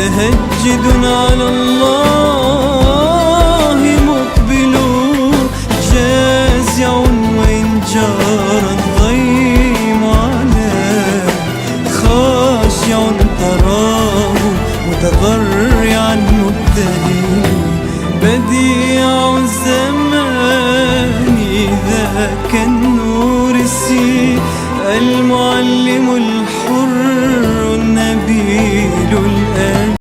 متهجد على الله مقبل جازع وإن جار الضيم عليه خاشع تراه متضرعا مبتهي بديع الزمان ذاك النور المعلم